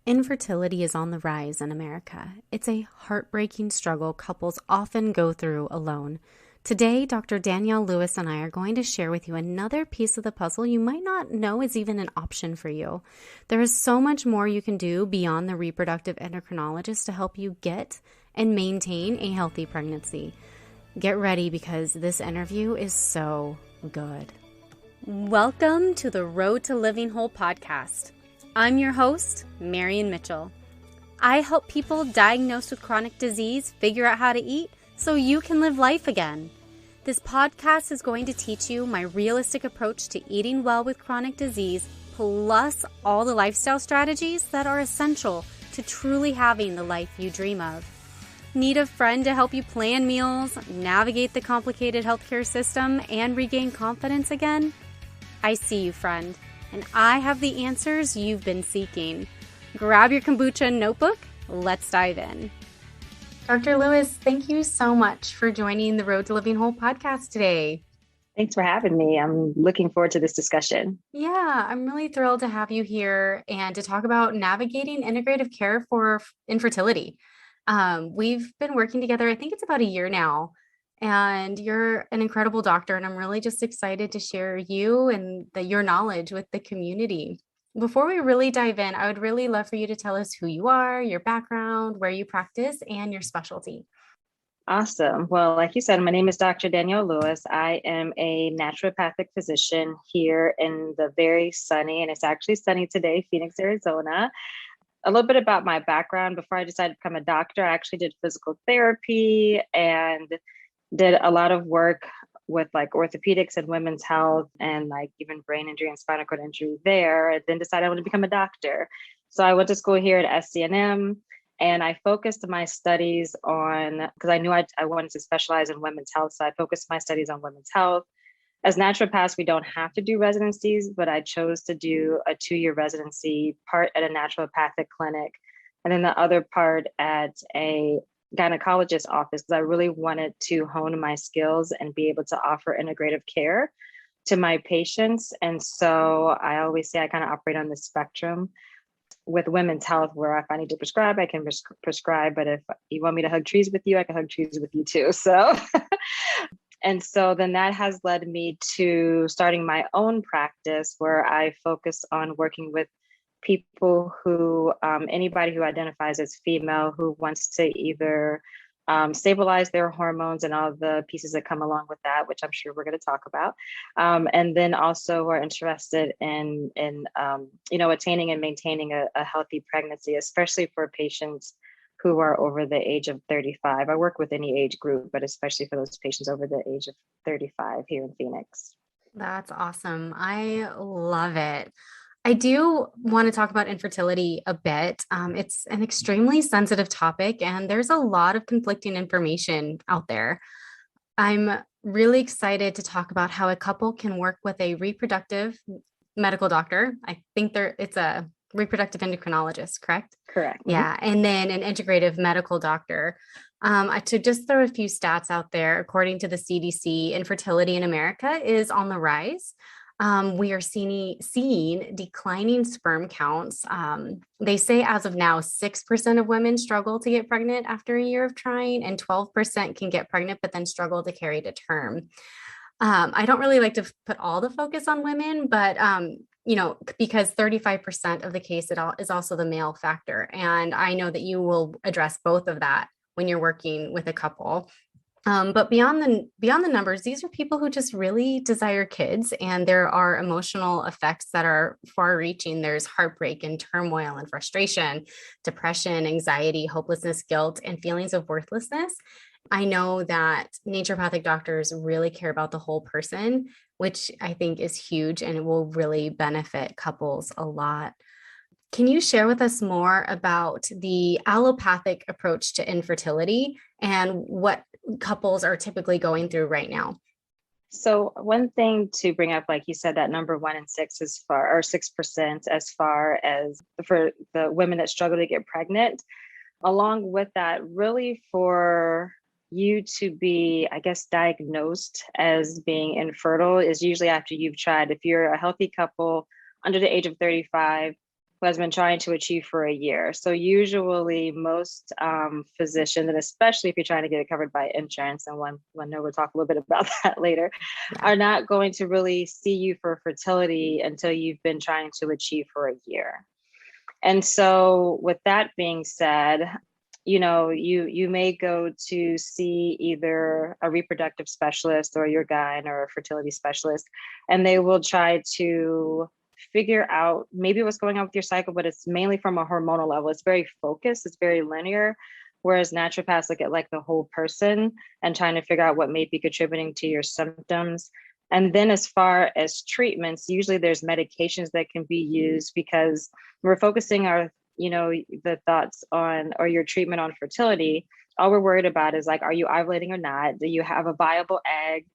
Infertility is on the rise in America. It's a heartbreaking struggle couples often go through alone. Today, Dr. Danielle Lewis and I are going to share with you another piece of the puzzle you might not know is even an option for you. There is so much more you can do beyond the reproductive endocrinologist to help you get and maintain a healthy pregnancy. Get ready because this interview is so good. Welcome to the Road to Living Whole podcast. I'm your host, Marian Mitchell. I help people diagnosed with chronic disease figure out how to eat so you can live life again. This podcast is going to teach you my realistic approach to eating well with chronic disease, plus all the lifestyle strategies that are essential to truly having the life you dream of. Need a friend to help you plan meals, navigate the complicated healthcare system, and regain confidence again? I see you, friend. And I have the answers you've been seeking. Grab your kombucha and notebook. Let's dive in. Dr. Lewis, thank you so much for joining the Road to Living Whole podcast today. Thanks for having me. I'm looking forward to this discussion. Yeah, I'm really thrilled to have you here and to talk about navigating integrative care for infertility. We've been working together, I think it's about a year now. And you're an incredible doctor, and I'm really just excited to share you and your knowledge with the community. Before we really dive in, I would really love for you to tell us who you are, your background, where you practice, and your specialty. Awesome. Well, like you said, my name is Dr. Danielle Lewis. I am a naturopathic physician here in the very sunny, and it's actually sunny today, Phoenix, Arizona. A little bit about my background. Before I decided to become a doctor, I actually did physical therapy and did a lot of work with like orthopedics and women's health and like even brain injury and spinal cord injury there, and then decided I wanted to become a doctor. So I went to school here at SCNM and I focused my studies on, because I knew I wanted to specialize in women's health. So I focused my studies on women's health. As naturopaths, we don't have to do residencies, but I chose to do a 2-year residency, part at a naturopathic clinic, and then the other part at a gynecologist office, because I really wanted to hone my skills and be able to offer integrative care to my patients. And so I always say I kind of operate on the spectrum with women's health, where if I need to prescribe, I can prescribe. But if you want me to hug trees with you, I can hug trees with you too. So, and so then that has led me to starting my own practice where I focus on working with people who, anybody who identifies as female who wants to either stabilize their hormones and all the pieces that come along with that, which I'm sure we're going to talk about. And then also who are interested in attaining and maintaining a healthy pregnancy, especially for patients who are over the age of 35. I work with any age group, but especially for those patients over the age of 35 here in Phoenix. That's awesome. I love it. I do want to talk about infertility a bit. It's an extremely sensitive topic, and there's a lot of conflicting information out there. I'm really excited to talk about how a couple can work with a reproductive medical doctor. I think it's a reproductive endocrinologist, correct? Correct. Yeah. And then an integrative medical doctor. To just throw a few stats out there, according to the CDC, infertility in America is on the rise. We are seeing declining sperm counts. They say as of now, 6% of women struggle to get pregnant after a year of trying, and 12% can get pregnant, but then struggle to carry to term. I don't really like to put all the focus on women, but, because 35% of the case is also the male factor. And I know that you will address both of that when you're working with a couple. But beyond the numbers, these are people who just really desire kids, and there are emotional effects that are far-reaching. There's heartbreak and turmoil and frustration, depression, anxiety, hopelessness, guilt, and feelings of worthlessness. I know that naturopathic doctors really care about the whole person, which I think is huge, and it will really benefit couples a lot. Can you share with us more about the allopathic approach to infertility and what couples are typically going through right now? So one thing to bring up, like you said, that number 1 in 6 is 6% as far as for the women that struggle to get pregnant. Along with that, really for you to be, I guess, diagnosed as being infertile is usually after you've tried. If you're a healthy couple under the age of 35, who has been trying to achieve for a year. So usually most physicians, and especially if you're trying to get it covered by insurance, and one know we'll talk a little bit about that later, are not going to really see you for fertility until you've been trying to achieve for a year. And so with that being said, you may go to see either a reproductive specialist or your gyne or a fertility specialist, and they will try to figure out maybe what's going on with your cycle, but it's mainly from a hormonal level. It's very focused, it's very linear, whereas naturopaths look at like the whole person and trying to figure out what may be contributing to your symptoms. And then as far as treatments, usually there's medications that can be used because we're focusing our, the thoughts on, or your treatment on fertility. All we're worried about is like, are you ovulating or not? Do you have a viable egg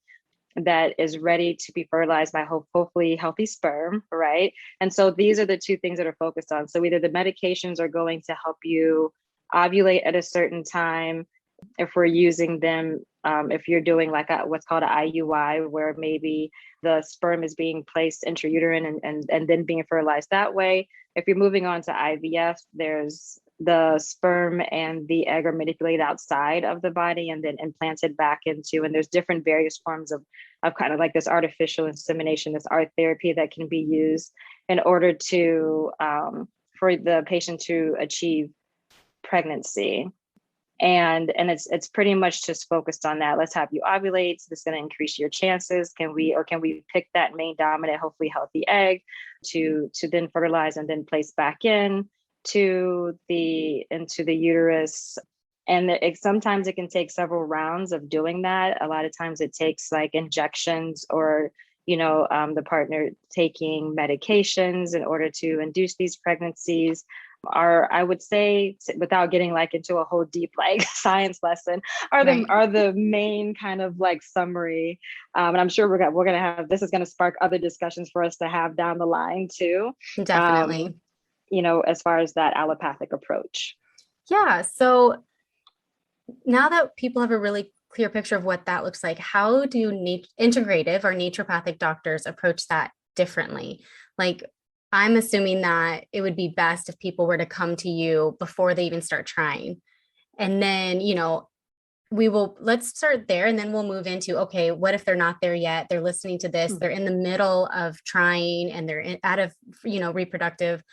that is ready to be fertilized by hopefully healthy sperm, right? And so these are the two things that are focused on. So either the medications are going to help you ovulate at a certain time, if we're using them, if you're doing like what's called an IUI, where maybe the sperm is being placed intrauterine and then being fertilized that way. If you're moving on to IVF, there's the sperm and the egg are manipulated outside of the body and then implanted back into, and there's different various forms of kind of like this artificial insemination, this art therapy that can be used in order to, for the patient to achieve pregnancy. And it's pretty much just focused on that. Let's have you ovulate. So this is going to increase your chances. Can we pick that main dominant, hopefully healthy egg to then fertilize and then place back into the uterus. And sometimes it can take several rounds of doing that. A lot of times it takes like injections or the partner taking medications in order to induce these pregnancies. I would say, without getting like into a whole deep like science lesson, are the main kind of like summary. And I'm sure we're gonna have, this is gonna spark other discussions for us to have down the line too. Definitely. As far as that allopathic approach. Yeah. So now that people have a really clear picture of what that looks like, how do integrative or naturopathic doctors approach that differently? Like, I'm assuming that it would be best if people were to come to you before they even start trying. And then, let's start there and then we'll move into, okay, what if they're not there yet? They're listening to this, they're in the middle of trying and they're out of, reproductive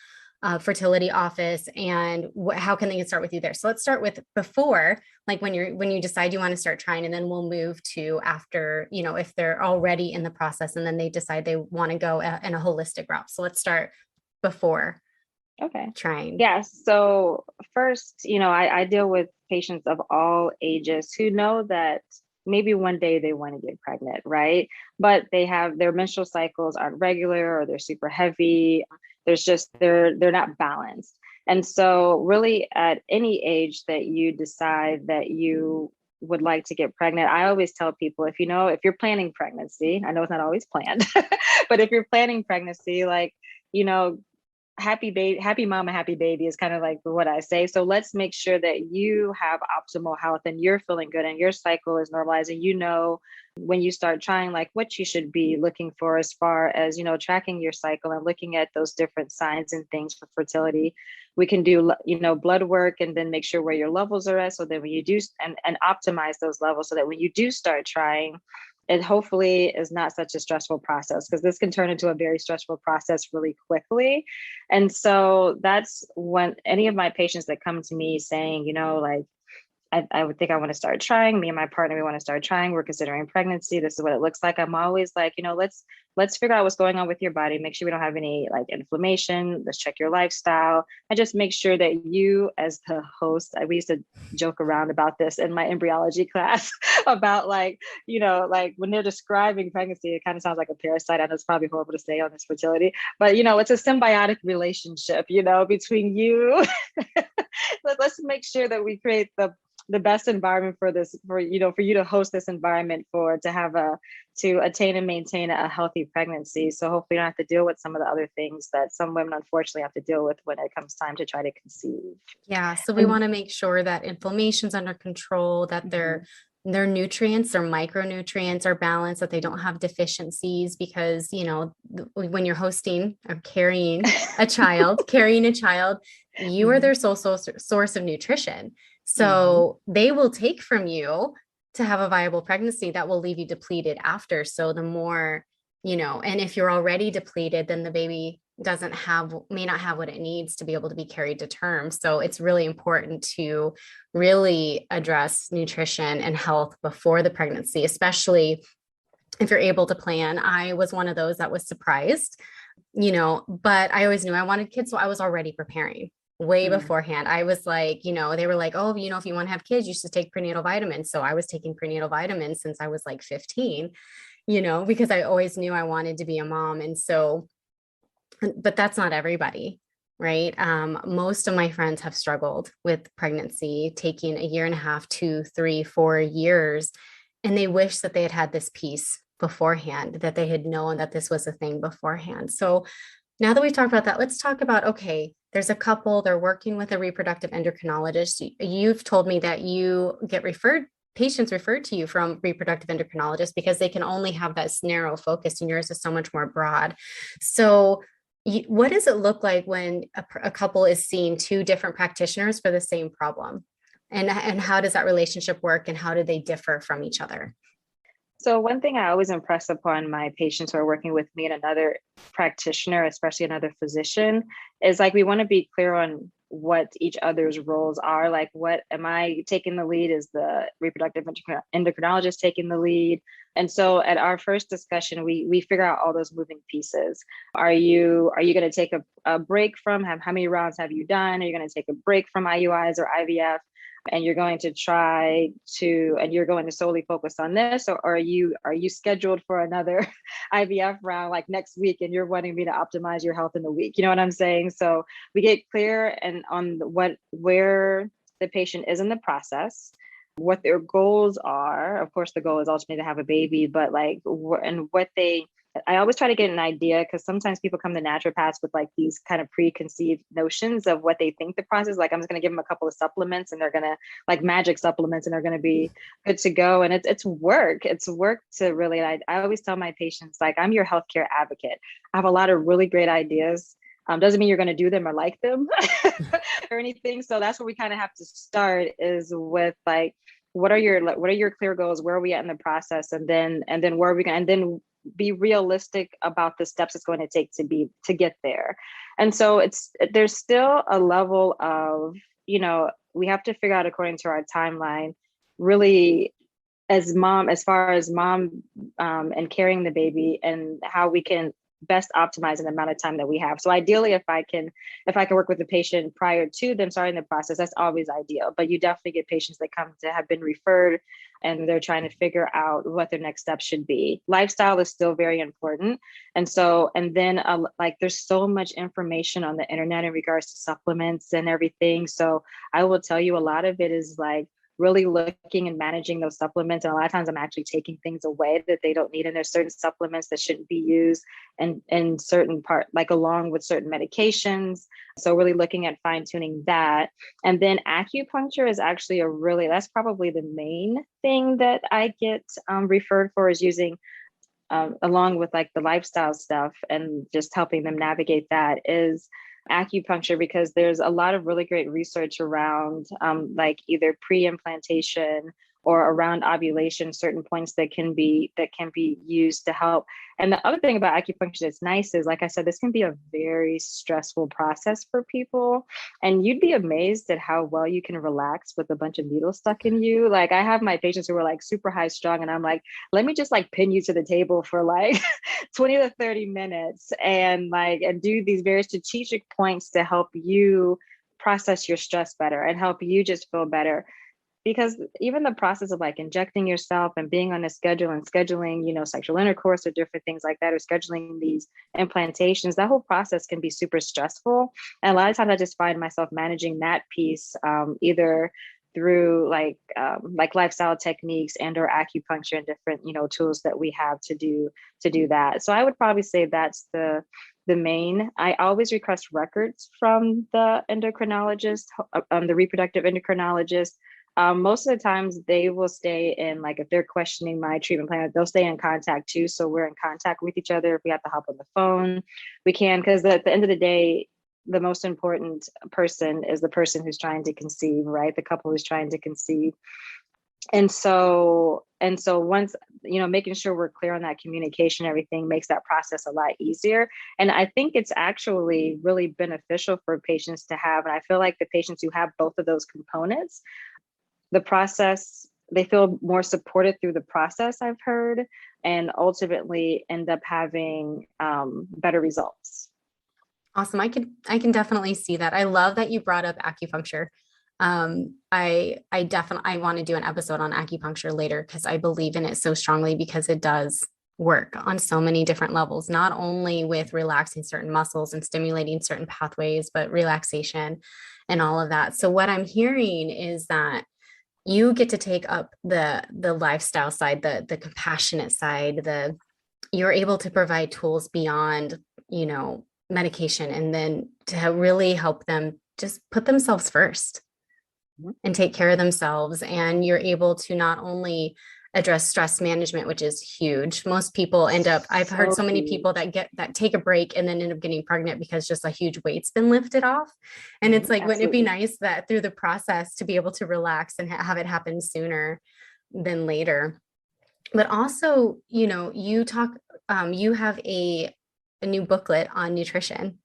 fertility office, and how can they start with you there? So let's start with before, like when you decide you want to start trying, and then we'll move to after, if they're already in the process and then they decide they want to go in a holistic route. So let's start before. Okay. Trying. Yeah. So first, I deal with patients of all ages who know that maybe one day they want to get pregnant, right? But they have their menstrual cycles aren't regular or they're super heavy. There's just, they're not balanced. And so really at any age that you decide that you would like to get pregnant, I always tell people, if you're planning pregnancy, I know it's not always planned, but if you're planning pregnancy, like, happy baby, happy mama, happy baby is kind of like what I say. So let's make sure that you have optimal health and you're feeling good and your cycle is normalizing. When you start trying, like what you should be looking for as far as, tracking your cycle and looking at those different signs and things for fertility. We can do, blood work and then make sure where your levels are at. So that when you do and optimize those levels so that when you do start trying, it hopefully is not such a stressful process, because this can turn into a very stressful process really quickly. And so that's when any of my patients that come to me saying, like, I would think I want to start trying. Me and my partner, we want to start trying. We're considering pregnancy. This is what it looks like. I'm always like, let's figure out what's going on with your body. Make sure we don't have any like inflammation. Let's check your lifestyle. And just make sure that you, as the host, we used to joke around about this in my embryology class about like when they're describing pregnancy, it kind of sounds like a parasite. I know it's probably horrible to say on this fertility, but it's a symbiotic relationship, between you. Let's make sure that we create the best environment for this, for you to host this environment to attain and maintain a healthy pregnancy. So hopefully you don't have to deal with some of the other things that some women unfortunately have to deal with when it comes time to try to conceive. Yeah. So we want to make sure that inflammation's under control, that they're their nutrients, their micronutrients are balanced, that they don't have deficiencies, because, when you're hosting or carrying a child, you are their sole source of nutrition. So they will take from you to have a viable pregnancy that will leave you depleted after. So the more, and if you're already depleted, then the baby may not have what it needs to be able to be carried to term. So it's really important to really address nutrition and health before the pregnancy, especially if you're able to plan. I was one of those that was surprised, but I always knew I wanted kids. So I was already preparing way beforehand. I was like, they were like, oh, if you want to have kids, you should take prenatal vitamins. So I was taking prenatal vitamins since I was like 15, because I always knew I wanted to be a mom. And so, but that's not everybody, right? Most of my friends have struggled with pregnancy, taking a year and a half, 2, 3, 4 years. And they wish that they had had this piece beforehand, that they had known that this was a thing beforehand. So now that we've talked about that, let's talk about, okay, there's a couple, they're working with a reproductive endocrinologist. You've told me that you get patients referred to you from reproductive endocrinologists because they can only have that narrow focus, and yours is so much more broad. So what does it look like when a couple is seeing 2 different practitioners for the same problem? And how does that relationship work, and how do they differ from each other? So one thing I always impress upon my patients who are working with me and another practitioner, especially another physician, is like, we want to be clear on what each other's roles are. Like, what am I taking the lead? Is the reproductive endocrinologist taking the lead? And so at our first discussion, we figure out all those moving pieces. Are you going to take a break from, how many rounds have you done? Are you going to take a break from IUIs or IVF? And you're going to you're going to solely focus on this, or are you scheduled for another IVF round like next week, and you're wanting me to optimize your health in the week? You know what I'm saying? So we get clear and on where the patient is in the process, what their goals are. Of course, the goal is ultimately to have a baby, but like, I always try to get an idea, because sometimes people come to naturopaths with like these kind of preconceived notions of what they think the process is. Like, I'm just going to give them a couple of supplements, and they're going to, like, magic supplements, and they're going to be good to go. And it's work. It's work to really, I always tell my patients, like, I'm your healthcare advocate. I have a lot of really great ideas. Doesn't mean you're going to do them or like them or anything. So that's where we kind of have to start, is with like, what are your clear goals? Where are we at in the process? And then where are we going? And then be realistic about the steps it's going to take to get there. And so there's still a level of, we have to figure out, according to our timeline, really, as far as mom and carrying the baby, and how we can best optimize the amount of time that we have. So ideally, if I can work with the patient prior to them starting the process, that's always ideal. But you definitely get patients that come to have been referred, and they're trying to figure out what their next step should be. Lifestyle is still very important. And then like, there's so much information on the internet in regards to supplements and everything. So I will tell you, a lot of it is like really looking and managing those supplements. And a lot of times I'm actually taking things away that they don't need. And there's certain supplements that shouldn't be used, and in certain part, like along with certain medications. So really looking at fine tuning that. And then acupuncture is actually that's probably the main thing that I get referred for, is using along with like the lifestyle stuff and just helping them navigate that, is acupuncture, because there's a lot of really great research around like either pre-implantation or around ovulation, certain points that can be used to help. And the other thing about acupuncture that's nice is, like I said, this can be a very stressful process for people. And you'd be amazed at how well you can relax with a bunch of needles stuck in you. Like, I have my patients who are like super high strung, and I'm like, let me just like pin you to the table for like 20 to 30 minutes and do these very strategic points to help you process your stress better and help you just feel better. Because even the process of like injecting yourself and being on a schedule and scheduling, sexual intercourse or different things like that, or scheduling these implantations, that whole process can be super stressful. And a lot of times I just find myself managing that piece either through like lifestyle techniques and or acupuncture and different, tools that we have to do that. So I would probably say that's the main. I always request records from the endocrinologist, the reproductive endocrinologist, Most of the times they will stay in, like if they're questioning my treatment plan, they'll stay in contact too. So we're in contact with each other. If we have to hop on the phone, we can, because at the end of the day, the most important person is the person who's trying to conceive, right? The couple who's trying to conceive. And so once, making sure we're clear on that communication, everything makes that process a lot easier. And I think it's actually really beneficial for patients to have, and I feel like the patients who have both of those components, the process, they feel more supported through the process, I've heard, and ultimately end up having better results. Awesome. I can definitely see that. I love that you brought up acupuncture. I definitely, I want to do an episode on acupuncture later because I believe in it so strongly, because it does work on so many different levels, not only with relaxing certain muscles and stimulating certain pathways, but relaxation and all of that. So what I'm hearing is that you get to take up the lifestyle side, the compassionate side, you're able to provide tools beyond, medication, and then to really help them just put themselves first and take care of themselves. And you're able to not only address stress management, which is huge. Most people end up, I've heard so many people that take a break and then end up getting pregnant because just a huge weight's been lifted off. And it's like, wouldn't it be nice that through the process to be able to relax and have it happen sooner than later? But also, you talk, you have a new booklet on nutrition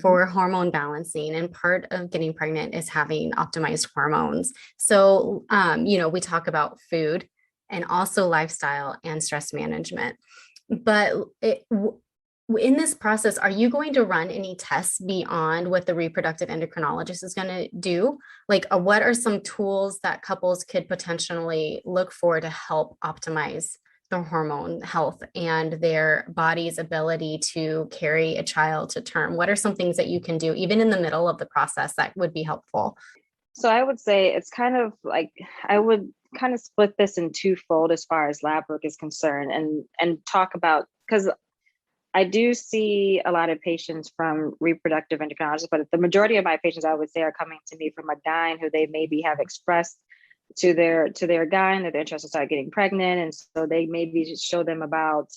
for hormone balancing, and part of getting pregnant is having optimized hormones. So, we talk about food and also lifestyle and stress management. But in this process, are you going to run any tests beyond what the reproductive endocrinologist is going to do? Like, what are some tools that couples could potentially look for to help optimize their hormone health and their body's ability to carry a child to term? What are some things that you can do, even in the middle of the process, that would be helpful? So I would say it's kind of like, I would kind of split this in twofold as far as lab work is concerned, and talk about, because I do see a lot of patients from reproductive endocrinologists, but the majority of my patients, I would say, are coming to me from a gyn who they maybe have expressed to their gyn that they're interested in start getting pregnant. And so they maybe just show them about,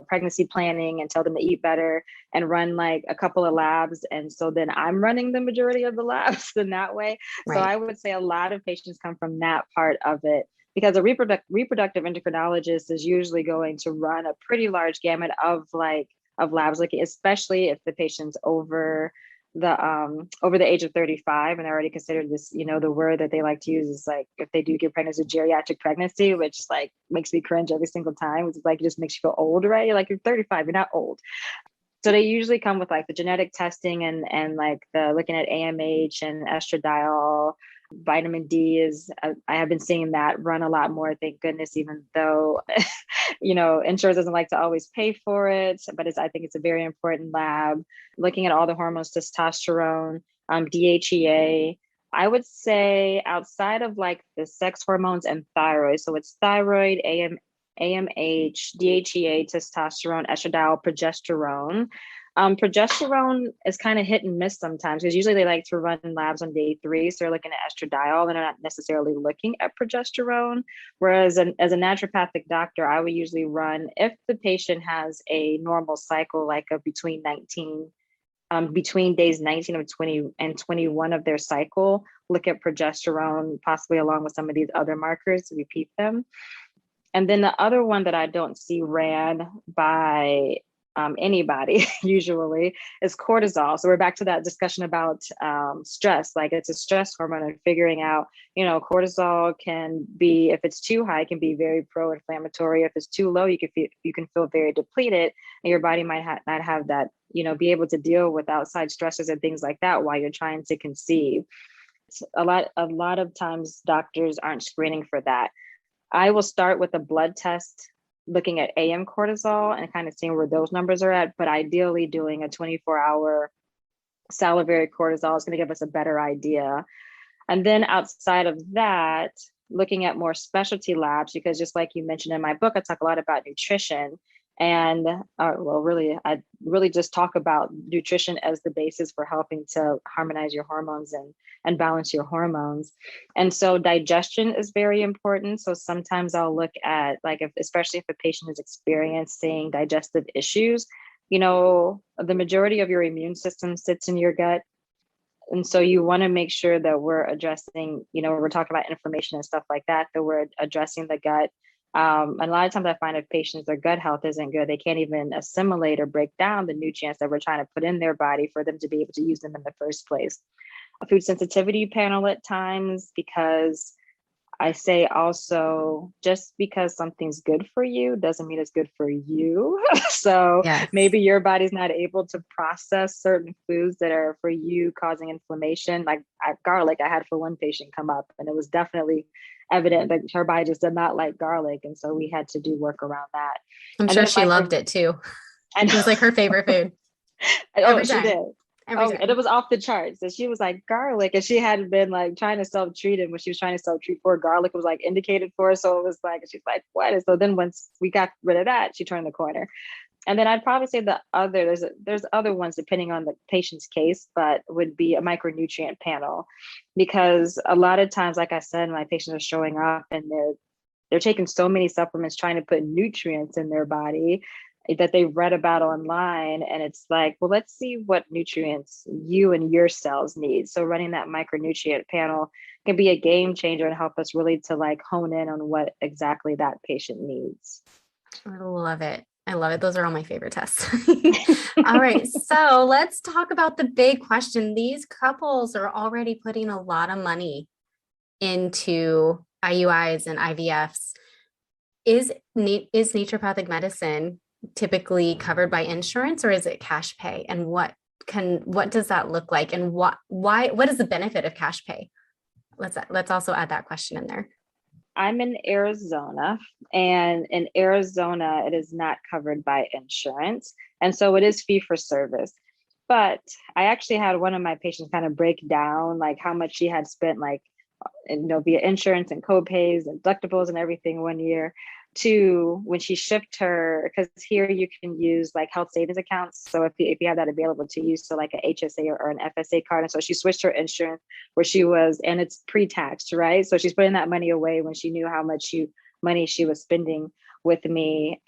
pregnancy planning and tell them to eat better and run like a couple of labs. And so then I'm running the majority of the labs in that way. Right. So I would say a lot of patients come from that part of it, because a reproductive endocrinologist is usually going to run a pretty large gamut of labs, like especially if the patient's over the age of 35 and they're already considered this, the word that they like to use is like, if they do get pregnant, it's a geriatric pregnancy, which like makes me cringe every single time. It's like, it just makes you feel old, right? You're like, you're 35, you're not old. So they usually come with like the genetic testing and like the looking at AMH and estradiol. Vitamin D is, I have been seeing that run a lot more, thank goodness, even though, insurance doesn't like to always pay for it, but I think it's a very important lab. Looking at all the hormones, testosterone, DHEA. I would say outside of like the sex hormones and thyroid, so it's thyroid, AMH, DHEA, testosterone, estradiol, progesterone. Progesterone is kind of hit and miss sometimes, because usually they like to run labs on day 3. So they're looking at estradiol and they're not necessarily looking at progesterone. Whereas as a naturopathic doctor, I would usually run, if the patient has a normal cycle, like of between days 19 of 20 and 21 of their cycle, look at progesterone, possibly along with some of these other markers to repeat them. And then the other one that I don't see ran by anybody usually is cortisol. So we're back to that discussion about stress. Like, it's a stress hormone, and figuring out, cortisol can be, if it's too high, it can be very pro-inflammatory. If it's too low, you can feel very depleted, and your body might not have that, be able to deal with outside stressors and things like that while you're trying to conceive. A lot of times doctors aren't screening for that. I will start with a blood test looking at AM cortisol and kind of seeing where those numbers are at, but ideally doing a 24-hour salivary cortisol is going to give us a better idea. And then outside of that, looking at more specialty labs, because just like you mentioned in my book, I talk a lot about nutrition. And really, I really just talk about nutrition as the basis for helping to harmonize your hormones and balance your hormones. And so digestion is very important. So sometimes I'll look at, like, especially if a patient is experiencing digestive issues, the majority of your immune system sits in your gut. And so you want to make sure that we're addressing, when we're talking about inflammation and stuff like that, that we're addressing the gut. And a lot of times I find if patients, their gut health isn't good, they can't even assimilate or break down the nutrients that we're trying to put in their body for them to be able to use them in the first place. A food sensitivity panel at times, because I say also, just because something's good for you doesn't mean it's good for you. So Yes. maybe your body's not able to process certain foods that are for you causing inflammation. Like garlic, I had for one patient come up, and it was definitely evident that her body just did not like garlic. And so we had to do work around that. I'm sure she loved it too. It was like her favorite food. Oh, she did. And it was off the charts. And she was like, garlic. And she had been like trying to self-treat, and when she was trying to self-treat for garlic, was like indicated for her. So it was like, she's like, what? And so then once we got rid of that, she turned the corner. And then I'd probably say there's other ones depending on the patient's case, but would be a micronutrient panel, because a lot of times, like I said, my patients are showing up and they're taking so many supplements trying to put nutrients in their body that they read about online. And it's like, well, let's see what nutrients you and your cells need. So running that micronutrient panel can be a game changer and help us really to like hone in on what exactly that patient needs. I love it. I love it. Those are all my favorite tests. All right. So let's talk about the big question. These couples are already putting a lot of money into IUIs and IVFs. Is naturopathic medicine typically covered by insurance, or is it cash pay? And what does that look like? And what is the benefit of cash pay? Let's also add that question in there. I'm in Arizona, and in Arizona, it is not covered by insurance. And so it is fee for service. But I actually had one of my patients kind of break down like how much she had spent, like, via insurance and co-pays and deductibles and everything one year, to when she shipped her, because here you can use like health savings accounts. So if you have that available to use, so like a HSA or an FSA card. And so she switched her insurance where she was, and it's pre-taxed, right? So she's putting that money away when she knew how much money she was spending with me.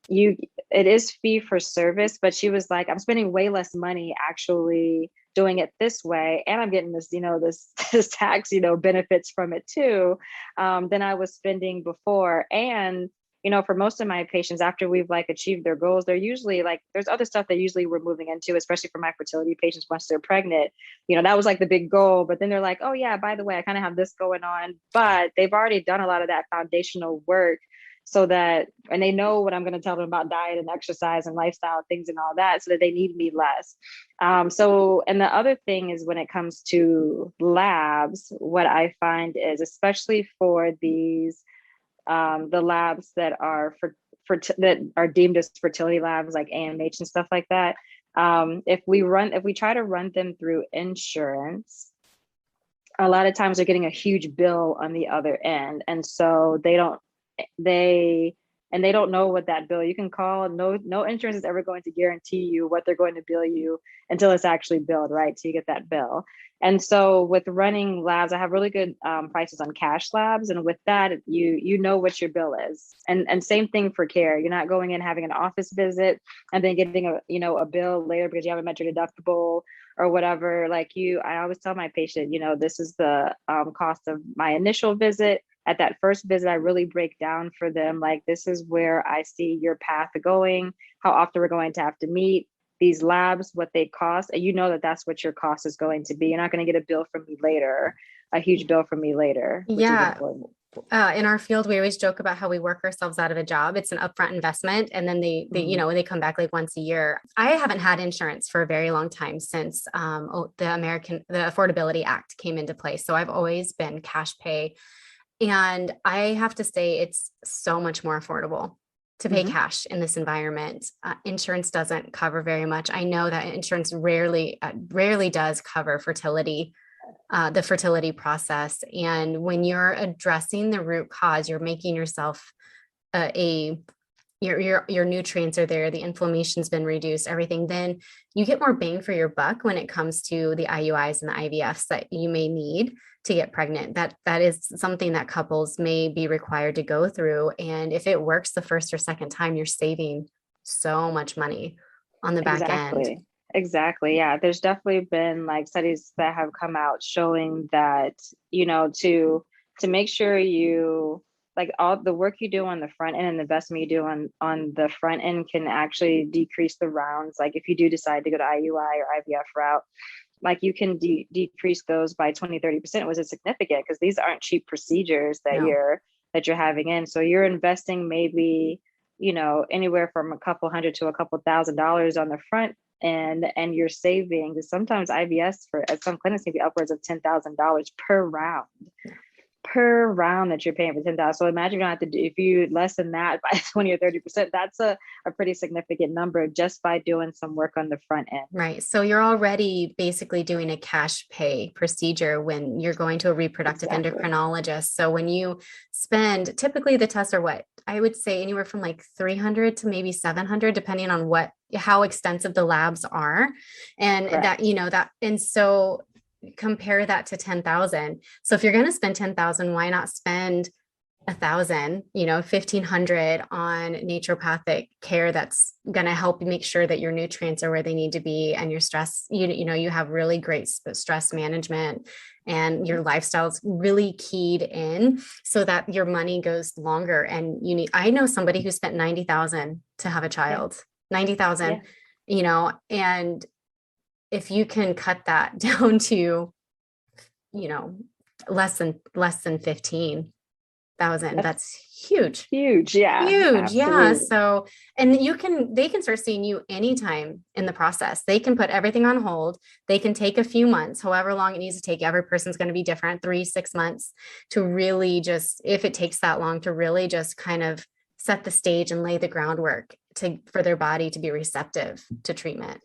It is fee for service, but she was like, I'm spending way less money actually doing it this way, and I'm getting this, this tax, benefits from it too, than I was spending before. And for most of my patients, after we've like achieved their goals, they're usually like, there's other stuff that usually we're moving into, especially for my fertility patients once they're pregnant. That was like the big goal, but then they're like, oh yeah, by the way, I kind of have this going on, but they've already done a lot of that foundational work. So that, and they know what I'm going to tell them about diet and exercise and lifestyle things and all that, so that they need me less. And the other thing is, when it comes to labs, what I find is, especially for these, the labs that are that are deemed as fertility labs, like AMH and stuff like that. If we try to run them through insurance, a lot of times they're getting a huge bill on the other end. And so they don't know what that bill, you can call, no insurance is ever going to guarantee you what they're going to bill you until it's actually billed, right? So you get that bill. And so with running labs, I have really good prices on cash labs. And with that, you know what your bill is. And same thing for care. You're not going in having an office visit and then getting a bill later because you haven't met your deductible or whatever. I always tell my patient, this is the cost of my initial visit. At that first visit, I really break down for them, like, this is where I see your path going, how often we're going to have to meet, these labs, what they cost. And that's what your cost is going to be. You're not going to get a bill from me later, a huge bill from me later. Yeah. In our field, we always joke about how we work ourselves out of a job. It's an upfront investment. And then they they come back like once a year. I haven't had insurance for a very long time since the Affordability Act came into place. So I've always been cash pay. And I have to say, it's so much more affordable to pay cash in this environment. Insurance doesn't cover very much. I know that insurance rarely does cover fertility, the fertility process. And when you're addressing the root cause, you're making yourself a your nutrients are there, the inflammation's been reduced, everything, then you get more bang for your buck when it comes to the IUIs and the IVFs that you may need to get pregnant. That is something that couples may be required to go through. And if it works the first or second time, you're saving so much money on the back end. Exactly. Yeah. There's definitely been like studies that have come out showing that, to make sure you like all the work you do on the front end and the investment you do on the front end can actually decrease the rounds. Like if you do decide to go to IUI or IVF route, like you can decrease those by 20-30%, was significant because these aren't cheap procedures that you're having in. So you're investing maybe, anywhere from a couple hundred to a couple $1,000s on the front end, and you're saving. Sometimes IVS at some clinics can be upwards of $10,000 per round that you're paying for 10,000. So imagine you don't have to do, if you less than that by 20 or 30%, that's a pretty significant number just by doing some work on the front end. Right. So you're already basically doing a cash pay procedure when you're going to a reproductive endocrinologist. So when you spend, typically the tests are what I would say anywhere from like 300 to maybe 700, depending on how extensive the labs are. And and so compare that to 10,000. So if you're going to spend 10,000, why not spend 1,000, 1,500 on naturopathic care that's going to help you make sure that your nutrients are where they need to be, and your stress, you have really great stress management, and your lifestyle's really keyed in so that your money goes longer. And I know somebody who spent 90,000 to have a child, 90,000, and if you can cut that down to, less than 15,000, that's huge. Huge. Yeah. Huge. Absolutely. Yeah. So, and they can start seeing you anytime in the process. They can put everything on hold. They can take a few months, however long it needs to take. Every person's going to be different, 3-6 months to really just, if it takes that long, to really just kind of set the stage and lay the groundwork for their body to be receptive to treatment.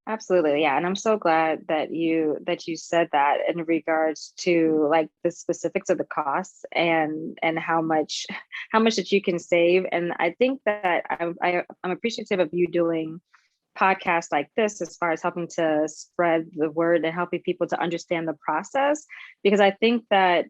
Absolutely. Yeah. And I'm so glad that you said that in regards to like the specifics of the costs and how much that you can save. And I think that I'm appreciative of you doing podcasts like this as far as helping to spread the word and helping people to understand the process, because I think that,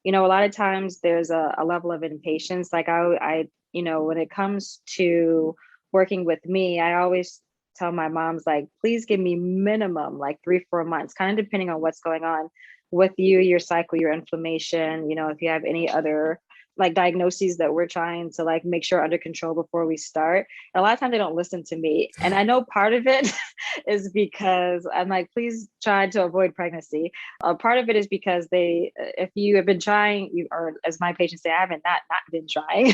a lot of times there's a level of impatience. Like I when it comes to working with me, I always tell my moms, like, please give me minimum like 3-4 months, kind of depending on what's going on with you, your cycle, your inflammation, if you have any other like diagnoses that we're trying to like make sure under control before we start. And a lot of times they don't listen to me. And I know part of it is because I'm like, please try to avoid pregnancy. Part of it is because if you have been trying, or as my patients say, I haven't not been trying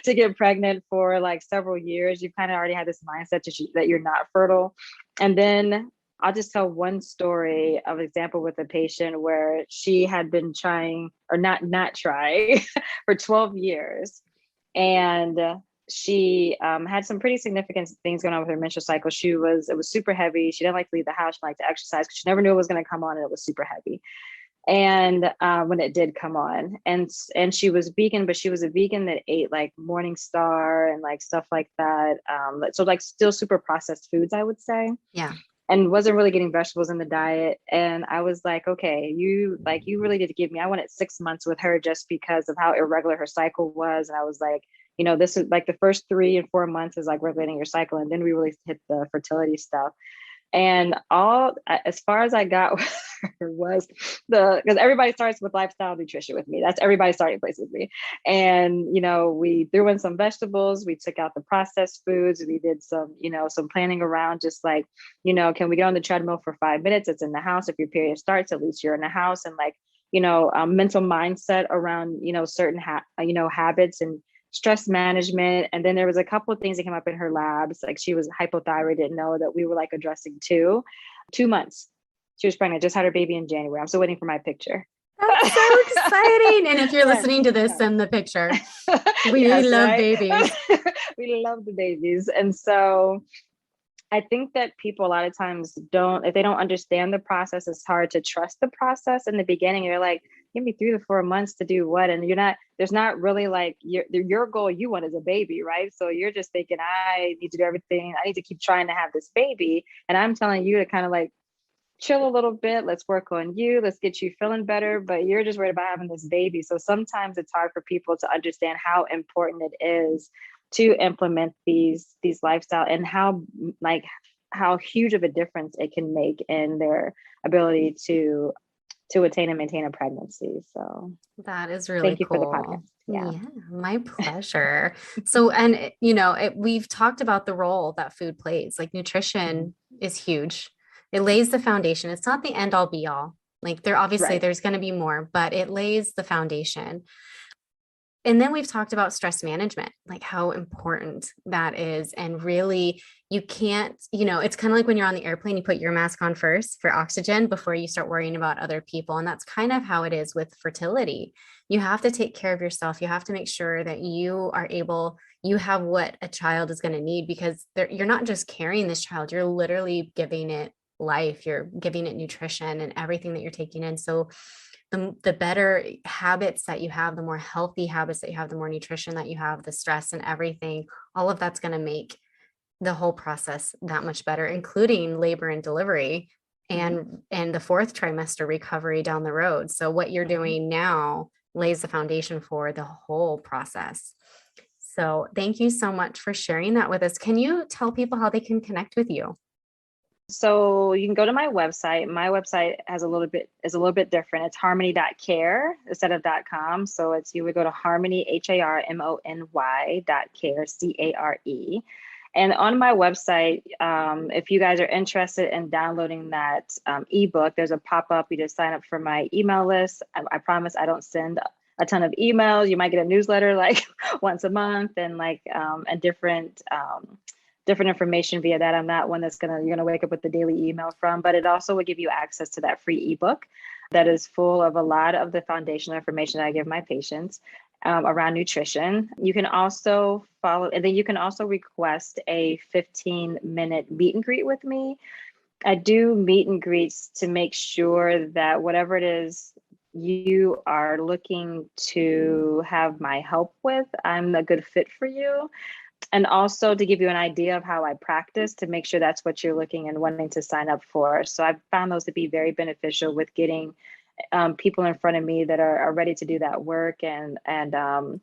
to get pregnant for like several years. You've kind of already had this mindset that you're not fertile. And then I'll just tell one story of example with a patient where she had been trying or not trying for 12 years. And she had some pretty significant things going on with her menstrual cycle. It was super heavy. She didn't like to leave the house. She liked to exercise because she never knew it was going to come on, and it was super heavy. And when it did come on, and she was vegan, but she was a vegan that ate like Morning Star and like stuff like that. So like still super processed foods, I would say. Yeah. And wasn't really getting vegetables in the diet. And I was like, okay, you really did give me, I wanted 6 months with her just because of how irregular her cycle was. And I was like, this is like the first 3 and 4 months is like regulating your cycle. And then we really hit the fertility stuff. And as far as I got was because everybody starts with lifestyle nutrition with me. That's everybody's starting place with me. And, we threw in some vegetables, we took out the processed foods, we did some, some planning around just like, can we get on the treadmill for 5 minutes? It's in the house. If your period starts, at least you're in the house. And like, mental mindset around, certain, habits and stress management. And then there was a couple of things that came up in her labs. Like she was hypothyroid, didn't know that we were like addressing 2 months. She was pregnant, just had her baby in January. I'm still waiting for my picture. That's so exciting. And if you're listening to this, send the picture. We love babies. We love the babies. And so I think that people a lot of times if they don't understand the process, it's hard to trust the process in the beginning. You're like, give me 3 to 4 months to do what? And there's not really like your goal you want is a baby, right? So you're just thinking, I need to do everything. I need to keep trying to have this baby. And I'm telling you to kind of like chill a little bit. Let's work on you. Let's get you feeling better. But you're just worried about having this baby. So sometimes it's hard for people to understand how important it is to implement these lifestyle and how huge of a difference it can make in their ability to attain and maintain a pregnancy. So that is really thank you cool. for the podcast. Yeah, my pleasure. So, and we've talked about the role that food plays. Like nutrition is huge. It lays the foundation. It's not the end all be all. Like there's going to be more, but it lays the foundation. And then we've talked about stress management, like how important that is. And really, you can't, it's kind of like when you're on the airplane, you put your mask on first for oxygen before you start worrying about other people. And that's kind of how it is with fertility. You have to take care of yourself. You have to make sure that you have what a child is going to need, because you're not just carrying this child, you're literally giving it life, you're giving it nutrition and everything that you're taking in. So the better habits that you have, the more healthy habits that you have, the more nutrition that you have, the stress and everything, all of that's going to make the whole process that much better, including labor and delivery and the fourth trimester recovery down the road. So what you're doing now lays the foundation for the whole process. So thank you so much for sharing that with us. Can you tell people how they can connect with you? So you can go to my website. My website is a little bit different. It's harmony.care instead of .com. So you would go to harmony, HARMONY.care, CARE. And on my website, if you guys are interested in downloading that ebook, there's a pop-up. You just sign up for my email list. I promise I don't send a ton of emails. You might get a newsletter like once a month and different information via that. I'm not one you're gonna wake up with the daily email from, but it also will give you access to that free ebook that is full of a lot of the foundational information that I give my patients around nutrition. You can also follow, and then you can also request a 15-minute meet and greet with me. I do meet and greets to make sure that whatever it is you are looking to have my help with, I'm a good fit for you. And also to give you an idea of how I practice, to make sure that's what you're looking and wanting to sign up for. So I've found those to be very beneficial with getting people in front of me that are ready to do that work and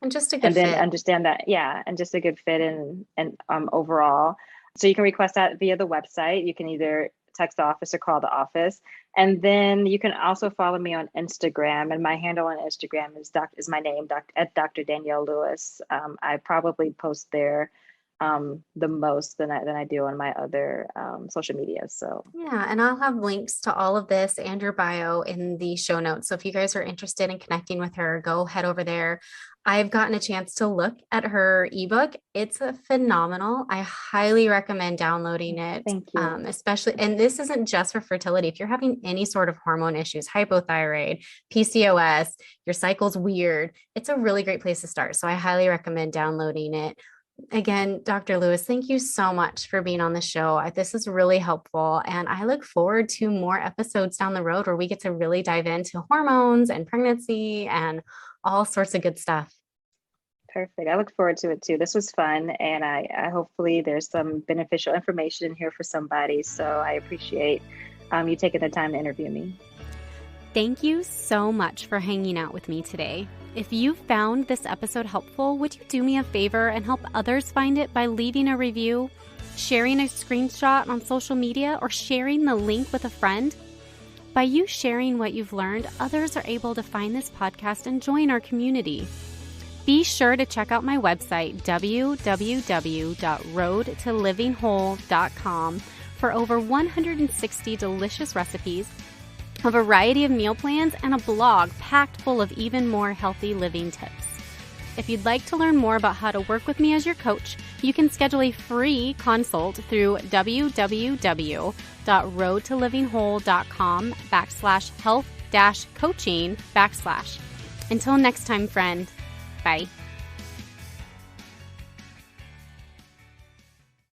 just a good fit. Understand that, and just a good fit and overall. So you can request that via the website. You can either text the office or call the office. And then you can also follow me on Instagram. And my handle on Instagram is my name, at Dr. Danielle Lewis. I probably post there the most than I do on my other social media. So yeah, and I'll have links to all of this and your bio in the show notes. So if you guys are interested in connecting with her, go head over there. I've gotten a chance to look at her ebook. It's phenomenal. I highly recommend downloading it. Thank you. Especially, and this isn't just for fertility. If you're having any sort of hormone issues, hypothyroid, PCOS, your cycle's weird, it's a really great place to start. So I highly recommend downloading it. Again, Dr. Lewis, thank you so much for being on the show. This is really helpful. And I look forward to more episodes down the road where we get to really dive into hormones and pregnancy and all sorts of good stuff. Perfect. I look forward to it too. This was fun. And I hopefully there's some beneficial information in here for somebody. So I appreciate you taking the time to interview me. Thank you so much for hanging out with me today. If you found this episode helpful, would you do me a favor and help others find it by leaving a review, sharing a screenshot on social media, or sharing the link with a friend? By you sharing what you've learned, others are able to find this podcast and join our community. Be sure to check out my website, www.roadtolivingwhole.com, for over 160 delicious recipes, a variety of meal plans, and a blog packed full of even more healthy living tips. If you'd like to learn more about how to work with me as your coach, you can schedule a free consult through www.roadtolivingwhole.com/health-coaching/. Until next time, friend. Bye.